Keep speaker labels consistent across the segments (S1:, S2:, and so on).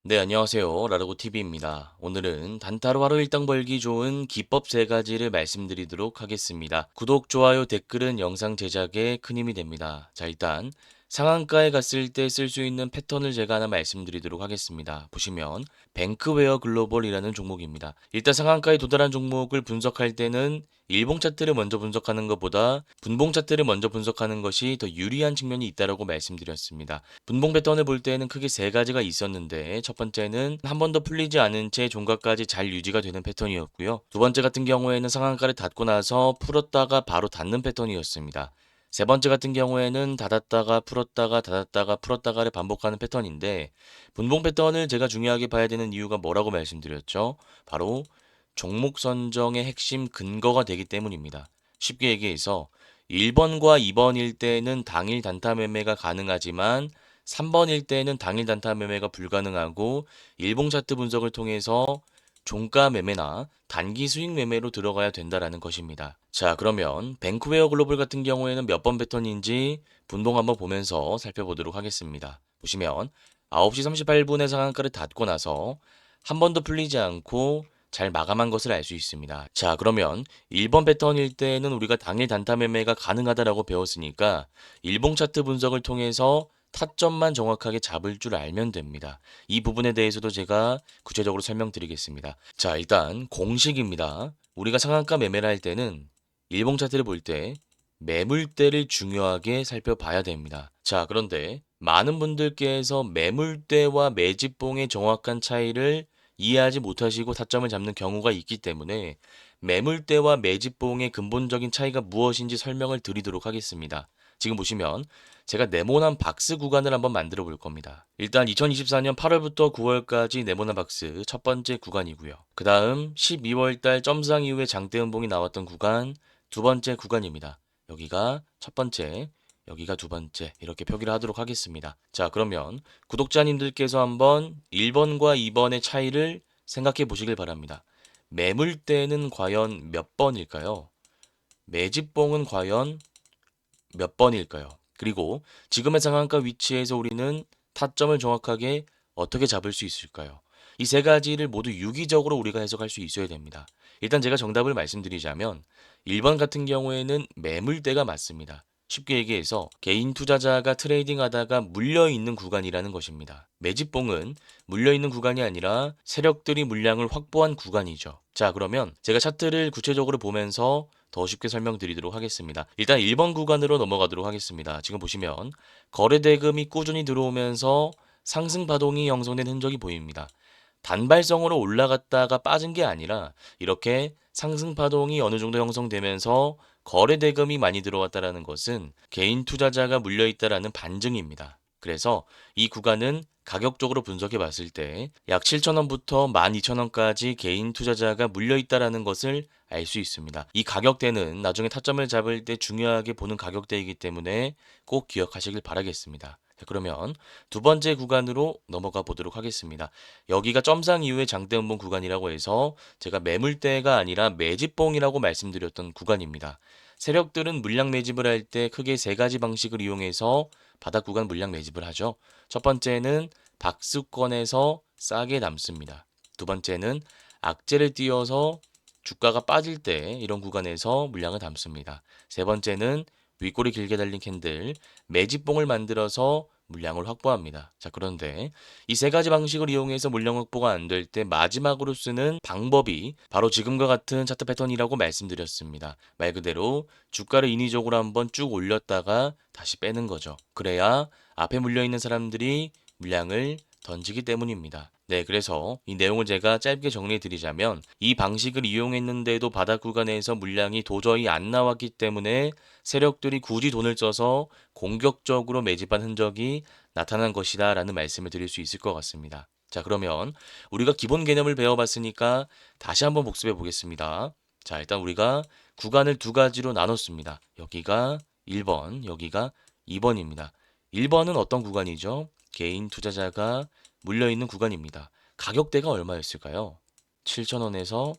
S1: 네, 안녕하세요. 라르고TV입니다. 오늘은 단타로 하루 일당 벌기 좋은 기법 3가지를 말씀드리도록 하겠습니다. 구독, 좋아요, 댓글은 영상 제작에 큰 힘이 됩니다. 자, 일단 상한가에 갔을 때 쓸 수 있는 패턴을 제가 하나 말씀드리도록 하겠습니다. 보시면 뱅크웨어 글로벌이라는 종목입니다. 일단 상한가에 도달한 종목을 분석할 때는 일봉 차트를 먼저 분석하는 것보다 분봉 차트를 먼저 분석하는 것이 더 유리한 측면이 있다고 말씀드렸습니다. 분봉 패턴을 볼 때는 크게 3가지가 있었는데 첫 번째는 한 번도 풀리지 않은 채 종가까지 잘 유지가 되는 패턴이었고요. 두 번째 같은 경우에는 상한가를 닫고 나서 풀었다가 바로 닫는 패턴이었습니다. 세 번째 같은 경우에는 닫았다가 풀었다가 닫았다가 풀었다가를 반복하는 패턴인데 분봉 패턴을 제가 중요하게 봐야 되는 이유가 뭐라고 말씀드렸죠? 바로 종목 선정의 핵심 근거가 되기 때문입니다. 쉽게 얘기해서 1번과 2번일 때는 당일 단타 매매가 가능하지만 3번일 때는 당일 단타 매매가 불가능하고 일봉 차트 분석을 통해서 종가 매매나 단기 수익 매매로 들어가야 된다라는 것입니다. 자, 그러면 뱅크웨어 글로벌 같은 경우에는 몇 번 패턴인지 분봉 한번 보면서 살펴보도록 하겠습니다. 보시면 9시 38분에 상한가를 닫고 나서 한 번도 풀리지 않고 잘 마감한 것을 알 수 있습니다. 자, 그러면 1번 패턴일 때는 우리가 당일 단타 매매가 가능하다라고 배웠으니까 일봉 차트 분석을 통해서 타점만 정확하게 잡을 줄 알면 됩니다. 이 부분에 대해서도 제가 구체적으로 설명드리겠습니다. 자, 일단 공식입니다. 우리가 상한가 매매를 할 때는 일봉 차트를 볼 때 매물대를 중요하게 살펴봐야 됩니다. 자, 그런데 많은 분들께서 매물대와 매집봉의 정확한 차이를 이해하지 못하시고 타점을 잡는 경우가 있기 때문에 매물대와 매집봉의 근본적인 차이가 무엇인지 설명을 드리도록 하겠습니다. 지금 보시면 제가 네모난 박스 구간을 한번 만들어 볼 겁니다. 일단 2024년 8월부터 9월까지 네모난 박스 첫 번째 구간이고요. 그 다음 12월 달 점상 이후에 장대 음봉이 나왔던 구간 두 번째 구간입니다. 여기가 첫 번째, 여기가 두 번째 이렇게 표기를 하도록 하겠습니다. 자, 그러면 구독자님들께서 한번 1번과 2번의 차이를 생각해 보시길 바랍니다. 매물대는 과연 몇 번일까요? 매집봉은 과연 몇 번일까요? 그리고 지금의 상한가 위치에서 우리는 타점을 정확하게 어떻게 잡을 수 있을까요? 이 3가지를 모두 유기적으로 우리가 해석할 수 있어야 됩니다. 일단 제가 정답을 말씀드리자면 1번 같은 경우에는 매물대가 맞습니다. 쉽게 얘기해서 개인 투자자가 트레이딩 하다가 물려있는 구간이라는 것입니다. 매집봉은 물려있는 구간이 아니라 세력들이 물량을 확보한 구간이죠. 자, 그러면 제가 차트를 구체적으로 보면서 더 쉽게 설명드리도록 하겠습니다. 일단 1번 구간으로 넘어가도록 하겠습니다. 지금 보시면 거래 대금이 꾸준히 들어오면서 상승 파동이 형성된 흔적이 보입니다. 단발성으로 올라갔다가 빠진 게 아니라 이렇게 상승 파동이 어느 정도 형성되면서 거래 대금이 많이 들어왔다라는 것은 개인 투자자가 물려 있다라는 반증입니다. 그래서 이 구간은 가격적으로 분석해 봤을 때 약 7,000원부터 12,000원까지 개인 투자자가 물려 있다라는 것을 알 수 있습니다. 이 가격대는 나중에 타점을 잡을 때 중요하게 보는 가격대이기 때문에 꼭 기억하시길 바라겠습니다. 자, 그러면 두 번째 구간으로 넘어가 보도록 하겠습니다. 여기가 점상 이후의 장대음봉 구간이라고 해서 제가 매물대가 아니라 매집봉이라고 말씀드렸던 구간입니다. 세력들은 물량 매집을 할 때 크게 3가지 방식을 이용해서 바닥 구간 물량 매집을 하죠. 첫 번째는 박스권에서 싸게 남습니다. 두 번째는 악재를 띄워서 주가가 빠질 때 이런 구간에서 물량을 담습니다. 세 번째는 윗꼬리 길게 달린 캔들, 매집봉을 만들어서 물량을 확보합니다. 자, 그런데 이 3가지 방식을 이용해서 물량 확보가 안 될 때 마지막으로 쓰는 방법이 바로 지금과 같은 차트 패턴이라고 말씀드렸습니다. 말 그대로 주가를 인위적으로 한번 쭉 올렸다가 다시 빼는 거죠. 그래야 앞에 물려있는 사람들이 물량을 던지기 때문입니다. 네, 그래서 이 내용을 제가 짧게 정리해 드리자면 이 방식을 이용했는데도 바닥 구간에서 물량이 도저히 안 나왔기 때문에 세력들이 굳이 돈을 써서 공격적으로 매집한 흔적이 나타난 것이다 라는 말씀을 드릴 수 있을 것 같습니다. 자, 그러면 우리가 기본 개념을 배워봤으니까 다시 한번 복습해 보겠습니다. 자, 일단 우리가 구간을 2가지로 나눴습니다. 여기가 1번, 여기가 2번입니다. 1번은 어떤 구간이죠? 개인 투자자가 물려있는 구간입니다. 가격대가 얼마였을까요? 7,000원에서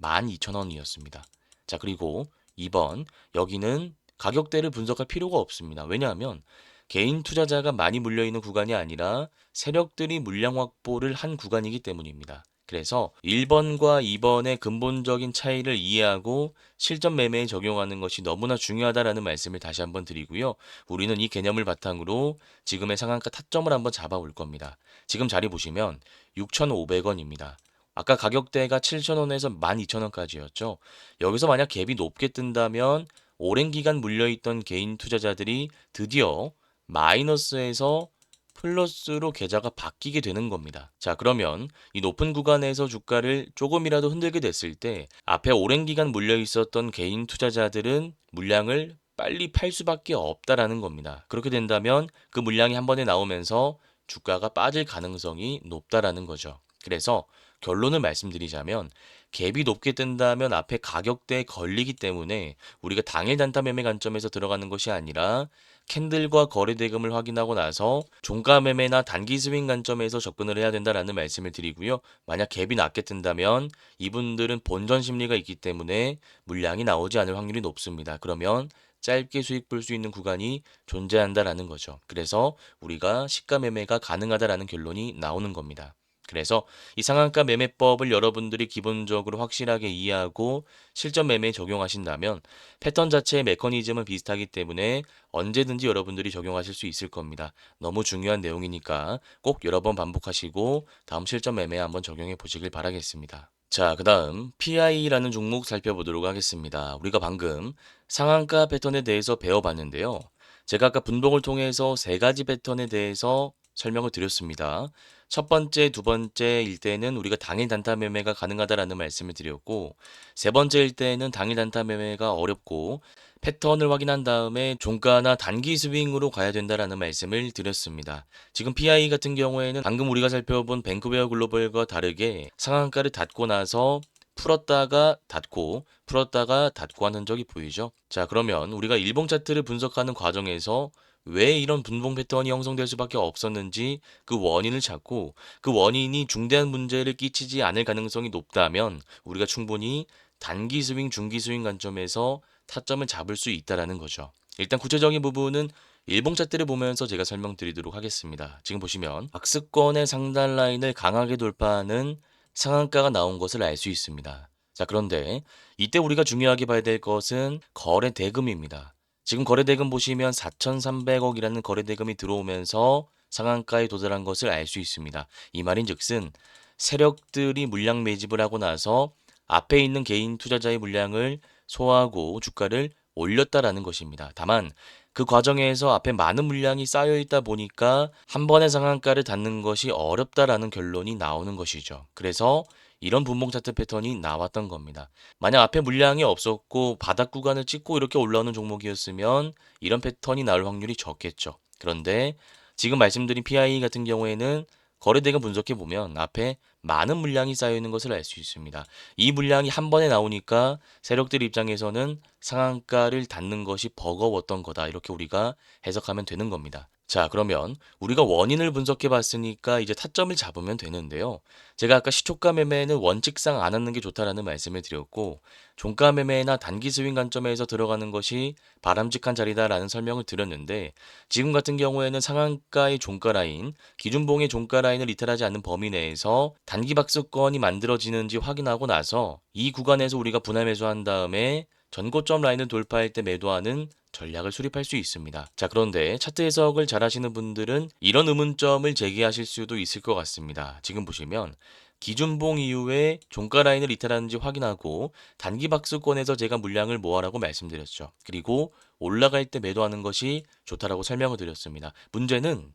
S1: 12,000원이었습니다. 자, 그리고 2번, 여기는 가격대를 분석할 필요가 없습니다. 왜냐하면 개인 투자자가 많이 물려있는 구간이 아니라 세력들이 물량 확보를 한 구간이기 때문입니다. 그래서 1번과 2번의 근본적인 차이를 이해하고 실전 매매에 적용하는 것이 너무나 중요하다라는 말씀을 다시 한번 드리고요. 우리는 이 개념을 바탕으로 지금의 상한가 타점을 한번 잡아올 겁니다. 지금 자리 보시면 6,500원입니다. 아까 가격대가 7,000원에서 12,000원까지였죠. 여기서 만약 갭이 높게 뜬다면 오랜 기간 물려있던 개인 투자자들이 드디어 마이너스에서 플러스로 계좌가 바뀌게 되는 겁니다. 자, 그러면 이 높은 구간에서 주가를 조금이라도 흔들게 됐을 때 앞에 오랜 기간 물려 있었던 개인 투자자들은 물량을 빨리 팔 수밖에 없다라는 겁니다. 그렇게 된다면 그 물량이 한 번에 나오면서 주가가 빠질 가능성이 높다라는 거죠. 그래서 결론을 말씀드리자면 갭이 높게 뜬다면 앞에 가격대에 걸리기 때문에 우리가 당일 단타 매매 관점에서 들어가는 것이 아니라 캔들과 거래 대금을 확인하고 나서 종가 매매나 단기 스윙 관점에서 접근을 해야 된다라는 말씀을 드리고요. 만약 갭이 낮게 뜬다면 이분들은 본전 심리가 있기 때문에 물량이 나오지 않을 확률이 높습니다. 그러면 짧게 수익 볼 수 있는 구간이 존재한다라는 거죠. 그래서 우리가 시가 매매가 가능하다라는 결론이 나오는 겁니다. 그래서 이 상한가 매매법을 여러분들이 기본적으로 확실하게 이해하고 실전 매매에 적용하신다면 패턴 자체의 메커니즘은 비슷하기 때문에 언제든지 여러분들이 적용하실 수 있을 겁니다. 너무 중요한 내용이니까 꼭 여러 번 반복하시고 다음 실전 매매에 한번 적용해 보시길 바라겠습니다. 자, 그 다음 PI라는 종목 살펴보도록 하겠습니다. 우리가 방금 상한가 패턴에 대해서 배워봤는데요. 제가 아까 분봉을 통해서 세 가지 패턴에 대해서 설명을 드렸습니다. 첫 번째, 두 번째일 때는 우리가 당일 단타 매매가 가능하다라는 말씀을 드렸고, 세 번째일 때는 당일 단타 매매가 어렵고, 패턴을 확인한 다음에 종가나 단기 스윙으로 가야 된다라는 말씀을 드렸습니다. 지금 PI 같은 경우에는 방금 우리가 살펴본 뱅크웨어 글로벌과 다르게 상한가를 닫고 나서 풀었다가 닫고 풀었다가 닫고 하는 적이 보이죠. 자, 그러면 우리가 일봉 차트를 분석하는 과정에서 왜 이런 분봉 패턴이 형성될 수밖에 없었는지 그 원인을 찾고 그 원인이 중대한 문제를 끼치지 않을 가능성이 높다면 우리가 충분히 단기 스윙, 중기 스윙 관점에서 타점을 잡을 수 있다라는 거죠. 일단 구체적인 부분은 일봉 차트를 보면서 제가 설명드리도록 하겠습니다. 지금 보시면 박스권의 상단 라인을 강하게 돌파하는 상한가가 나온 것을 알 수 있습니다. 자, 그런데 이때 우리가 중요하게 봐야 될 것은 거래 대금입니다. 지금 거래 대금 보시면 4,300억이라는 거래 대금이 들어오면서 상한가에 도달한 것을 알 수 있습니다. 이 말인즉슨 세력들이 물량 매집을 하고 나서 앞에 있는 개인 투자자의 물량을 소화하고 주가를 올렸다라는 것입니다. 다만 그 과정에서 앞에 많은 물량이 쌓여 있다 보니까 한 번의 상한가를 닫는 것이 어렵다라는 결론이 나오는 것이죠. 그래서 이런 분봉 차트 패턴이 나왔던 겁니다. 만약 앞에 물량이 없었고 바닥 구간을 찍고 이렇게 올라오는 종목이었으면 이런 패턴이 나올 확률이 적겠죠. 그런데 지금 말씀드린 PI 같은 경우에는 거래대금 분석해 보면 앞에 많은 물량이 쌓여 있는 것을 알 수 있습니다. 이 물량이 한 번에 나오니까 세력들 입장에서는 상한가를 닫는 것이 버거웠던 거다. 이렇게 우리가 해석하면 되는 겁니다. 자, 그러면 우리가 원인을 분석해 봤으니까 이제 타점을 잡으면 되는데요. 제가 아까 시초가 매매는 원칙상 안 하는 게 좋다라는 말씀을 드렸고, 종가 매매나 단기 스윙 관점에서 들어가는 것이 바람직한 자리다라는 설명을 드렸는데, 지금 같은 경우에는 상한가의 종가 라인, 기준봉의 종가 라인을 이탈하지 않는 범위 내에서 단기 박스권이 만들어지는지 확인하고 나서 이 구간에서 우리가 분할 매수한 다음에 전고점 라인을 돌파할 때 매도하는 전략을 수립할 수 있습니다. 자, 그런데 차트 해석을 잘 하시는 분들은 이런 의문점을 제기하실 수도 있을 것 같습니다. 지금 보시면 기준봉 이후에 종가 라인을 이탈하는지 확인하고 단기 박스권에서 제가 물량을 모아라고 말씀드렸죠. 그리고 올라갈 때 매도하는 것이 좋다라고 설명을 드렸습니다. 문제는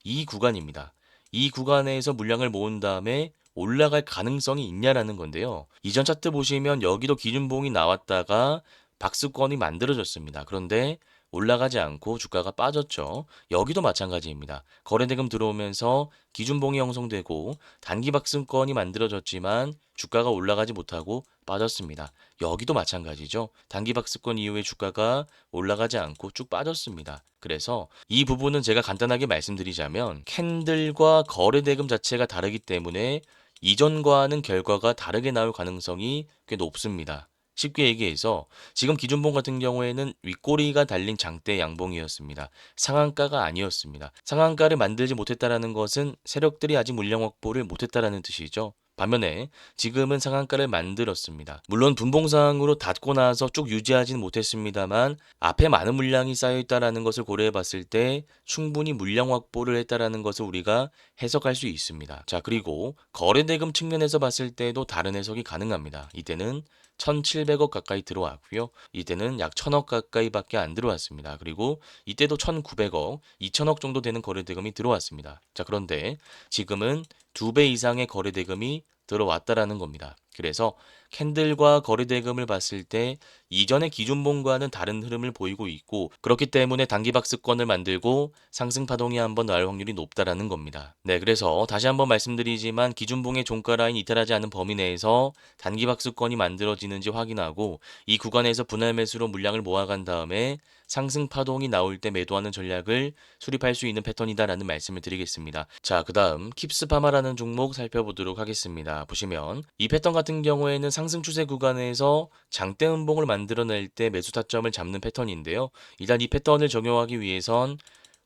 S1: 이 구간입니다. 이 구간에서 물량을 모은 다음에 올라갈 가능성이 있냐라는 건데요. 이전 차트 보시면 여기도 기준봉이 나왔다가 박스권이 만들어졌습니다. 그런데 올라가지 않고 주가가 빠졌죠. 여기도 마찬가지입니다. 거래대금 들어오면서 기준봉이 형성되고 단기 박스권이 만들어졌지만 주가가 올라가지 못하고 빠졌습니다. 여기도 마찬가지죠. 단기 박스권 이후에 주가가 올라가지 않고 쭉 빠졌습니다. 그래서 이 부분은 제가 간단하게 말씀드리자면 캔들과 거래 대금 자체가 다르기 때문에 이전과는 결과가 다르게 나올 가능성이 꽤 높습니다. 쉽게 얘기해서 지금 기준봉 같은 경우에는 윗꼬리가 달린 장대 양봉이었습니다. 상한가가 아니었습니다. 상한가를 만들지 못했다라는 것은 세력들이 아직 물량 확보를 못했다라는 뜻이죠. 반면에 지금은 상한가를 만들었습니다. 물론 분봉상으로 닫고 나서 쭉 유지하지는 못했습니다만 앞에 많은 물량이 쌓여 있다라는 것을 고려해 봤을 때 충분히 물량 확보를 했다라는 것을 우리가 해석할 수 있습니다. 자, 그리고 거래대금 측면에서 봤을 때도 다른 해석이 가능합니다. 이때는 1,700억 가까이 들어왔고요. 이때는 약 1,000억 가까이밖에 안 들어왔습니다. 그리고 이때도 1,900억, 2,000억 정도 되는 거래대금이 들어왔습니다. 자, 그런데 지금은 2배 이상의 거래대금이 들어왔다라는 겁니다. 그래서 캔들과 거래대금을 봤을 때 이전의 기준봉과는 다른 흐름을 보이고 있고, 그렇기 때문에 단기박스권을 만들고 상승 파동이 한번 날 확률이 높다라는 겁니다. 네, 그래서 다시 한번 말씀드리지만 기준봉의 종가 라인 이탈하지 않은 범위 내에서 단기박스권이 만들어지는지 확인하고 이 구간에서 분할 매수로 물량을 모아간 다음에 상승 파동이 나올 때 매도하는 전략을 수립할 수 있는 패턴이다라는 말씀을 드리겠습니다. 자, 그다음 킵스파마라는 종목 살펴보도록 하겠습니다. 보시면 이 패턴 같은 경우에는 상승 추세 구간에서 장대 음봉을 만들어낼 때 매수 타점을 잡는 패턴인데요. 일단 이 패턴을 적용하기 위해선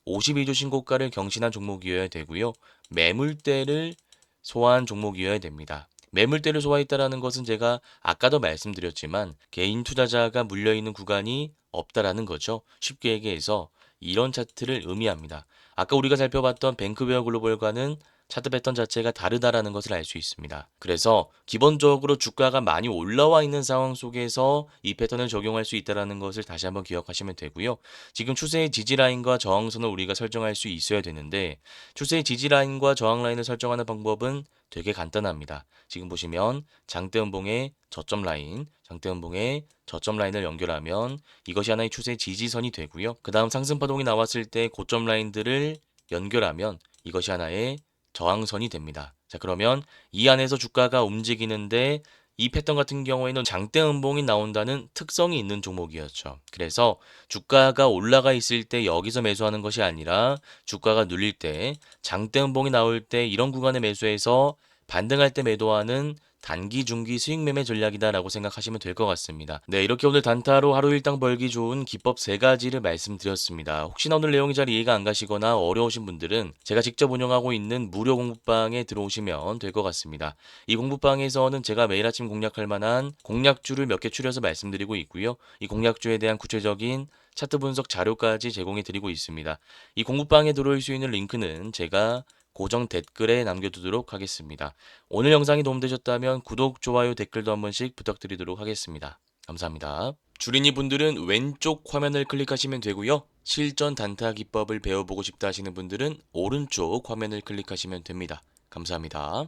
S1: 52주 신고가를 경신한 종목이어야 되고요. 매물대를 소화한 종목이어야 됩니다. 매물대를 소화했다라는 것은 제가 아까도 말씀드렸지만 개인 투자자가 물려있는 구간이 없다라는 거죠. 쉽게 얘기해서 이런 차트를 의미합니다. 아까 우리가 살펴봤던 뱅크웨어 글로벌과는 차트 패턴 자체가 다르다라는 것을 알 수 있습니다. 그래서 기본적으로 주가가 많이 올라와 있는 상황 속에서 이 패턴을 적용할 수 있다는 것을 다시 한번 기억하시면 되고요. 지금 추세의 지지라인과 저항선을 우리가 설정할 수 있어야 되는데 추세의 지지라인과 저항라인을 설정하는 방법은 되게 간단합니다. 지금 보시면 장대음봉의 저점 라인, 장대음봉의 저점 라인을 연결하면 이것이 하나의 추세 지지선이 되고요. 그 다음 상승 파동이 나왔을 때 고점 라인들을 연결하면 이것이 하나의 저항선이 됩니다. 자, 그러면 이 안에서 주가가 움직이는데 이 패턴 같은 경우에는 장대 음봉이 나온다는 특성이 있는 종목이었죠. 그래서 주가가 올라가 있을 때 여기서 매수하는 것이 아니라 주가가 눌릴 때 장대 음봉이 나올 때 이런 구간에 매수해서 반등할 때 매도하는 단기, 중기 수익 매매 전략이다라고 생각하시면 될 것 같습니다. 네, 이렇게 오늘 단타로 하루 일당 벌기 좋은 기법 3가지를 말씀드렸습니다. 혹시나 오늘 내용이 잘 이해가 안 가시거나 어려우신 분들은 제가 직접 운영하고 있는 무료 공부방에 들어오시면 될 것 같습니다. 이 공부방에서는 제가 매일 아침 공략할 만한 공략주를 몇 개 추려서 말씀드리고 있고요. 이 공략주에 대한 구체적인 차트 분석 자료까지 제공해 드리고 있습니다. 이 공부방에 들어올 수 있는 링크는 제가 고정 댓글에 남겨두도록 하겠습니다. 오늘 영상이 도움되셨다면 구독, 좋아요, 댓글도 한 번씩 부탁드리도록 하겠습니다. 감사합니다. 주린이 분들은 왼쪽 화면을 클릭하시면 되고요. 실전 단타 기법을 배워보고 싶다 하시는 분들은 오른쪽 화면을 클릭하시면 됩니다. 감사합니다.